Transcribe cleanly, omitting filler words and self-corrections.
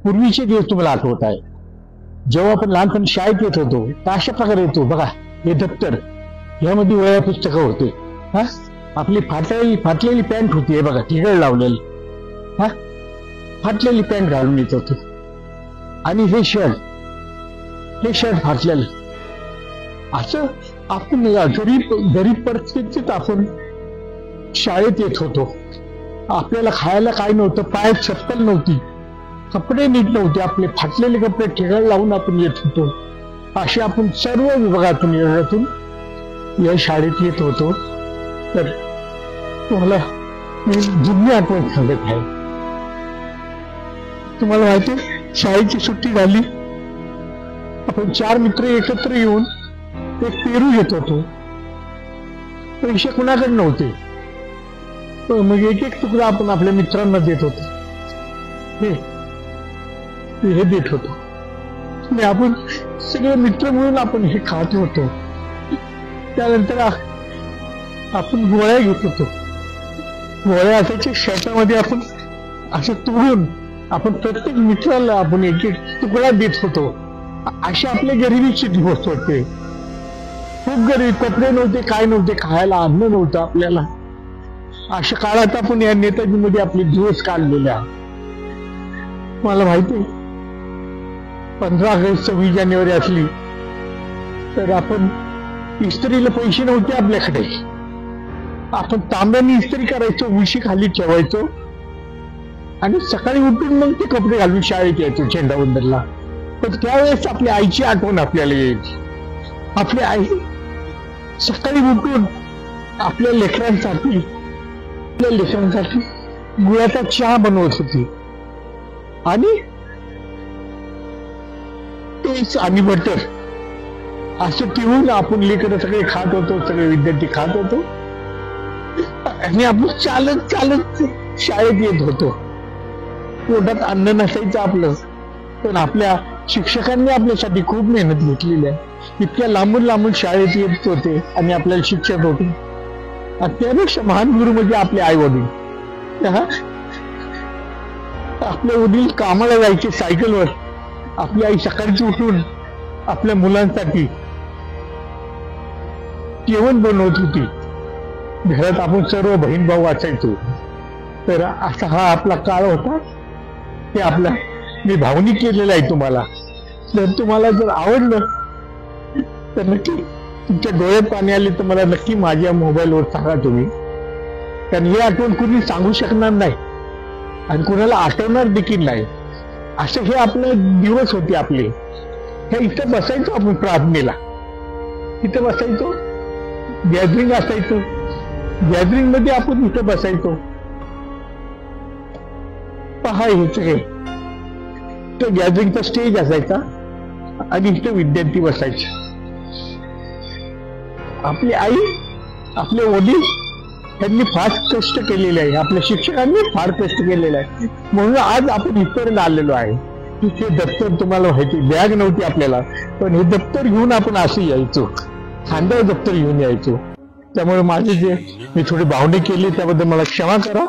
पूर्वीचे दिवस तुम्हाला आठवत आहे, जेव्हा आपण लहानपणी शाळेत येत होतो तर अशा प्रकारे येतो बघा. हे दप्तर, यामध्ये वह्या पुस्तकं होते. हा, आपली फाटलेली पॅन्ट होती, हे बघा टिकळ लावलेली. हा, फाटलेली पॅन्ट घालून येत होतो. आणि हे शर्ट फाटलेलं. असं आपण गरीब परिस्थितीत आपण शाळेत येत होतो. आपल्याला खायला काय नव्हतं, पायात चप्पल नव्हती, कपडे नीट नव्हते, आपले फाटलेले कपडे ठिकाण लावून आपण येत होतो. असे आपण सर्व विभागातून या शाळेत येत होतो. तर तुम्हाला मी जुनी आठवण सांगत आहे. तुम्हाला माहिती, शाळेची सुट्टी झाली, आपण 4 मित्र एकत्र येऊन एक पेरू घेत होतो. पैसे कुणाकडे नव्हते, मग एक तुकडा आपण आपल्या मित्रांना देत होतो. हे देत होतो आणि आपण सगळे मित्र मिळून आपण हे खात होतो. त्यानंतर आपण गोळ्या घेत होतो. गोळ्या असायच्या शेतामध्ये, आपण असं तोडून आपण प्रत्येक मित्राला आपण एक तुकडा देत होतो. असे आपले गरिबीचे दिवस होते. खूप गरीब, कपडे नव्हते, काय नव्हते, खायला अन्न नव्हतं आपल्याला. अशा काळात आपण या नेताजीमध्ये आपले दिवस काढलेले आहेत. मला माहिती, 15 ऑगस्ट 26 जानेवारी असली तर आपण इस्त्रीला पैसे नव्हते आपल्याकडे. आपण तांब्याने इस्त्री करायचो, उशी खाली ठेवायचो आणि सकाळी उठून मग ते कपडे घालून शाळेत यायचो झेंडावंदनला. पण त्यावेळेस आपल्या आईची आठवण आपल्याला यायची. आपली आई सकाळी उठून आपल्या लेकरांसाठी गुळाचा चहा बनवत होती आणि तेच आणि बटर असं ठेवून आपण लेकरं सगळे खात होतो, सगळे विद्यार्थी खात होतो आणि आपण चालत शाळेत येत होतो. पोटात अन्न नसायचं आपलं, पण आपल्या शिक्षकांनी आपल्यासाठी खूप मेहनत घेतलेली आहे. इतक्या लांबून शाळेत येत होते आणि आपल्याला शिक्षक होते. आणि त्यापेक्षा महान गुरु म्हणजे आपले आई वडील. आपले वडील कामाला जायचे सायकलवर, आपली आई सकाळची उठून आपल्या मुलांसाठी जेवण बनवत होती. घरात आपण सर्व बहीण भाऊ असायचो. तर असा हा आपला काळ होता. ते आपला मी भावनिक केलेलं आहे तुम्हाला. जर तुम्हाला जर आवडलं तर नक्की, तुमच्या डोळ्यात पाणी आले तर मला नक्की माझ्या मोबाईलवर सांगा तुम्ही. कारण ही आठवण कुणी सांगू शकणार नाही आणि कुणाला आठवणार देखील नाही. असं हे आपले दिवस होते आपले. हे इथं बसायचो आपण प्रार्थनेला, इथं बसायचो, गॅदरिंग असायचं, गॅदरिंग मध्ये आपण इथं बसायचो. पहा हे सगळे गॅदरिंगचा स्टेज असायचा आणि इथं विद्यार्थी बसायचे. आपली आई, आपले वडील त्यांनी फार कष्ट केलेले आहे, आपल्या शिक्षकांनी फार कष्ट केलेले आहे, म्हणून आज आपण इथपर्यंत आलेलो आहे. हे दप्तर तुम्हाला माहिती, बॅग नव्हती आपल्याला, पण हे दप्तर घेऊन आपण असं यायचो, खांद्यावर दप्तर घेऊन यायचो. त्यामुळे माझे जे मी थोडी भावने केली त्याबद्दल मला क्षमा करा.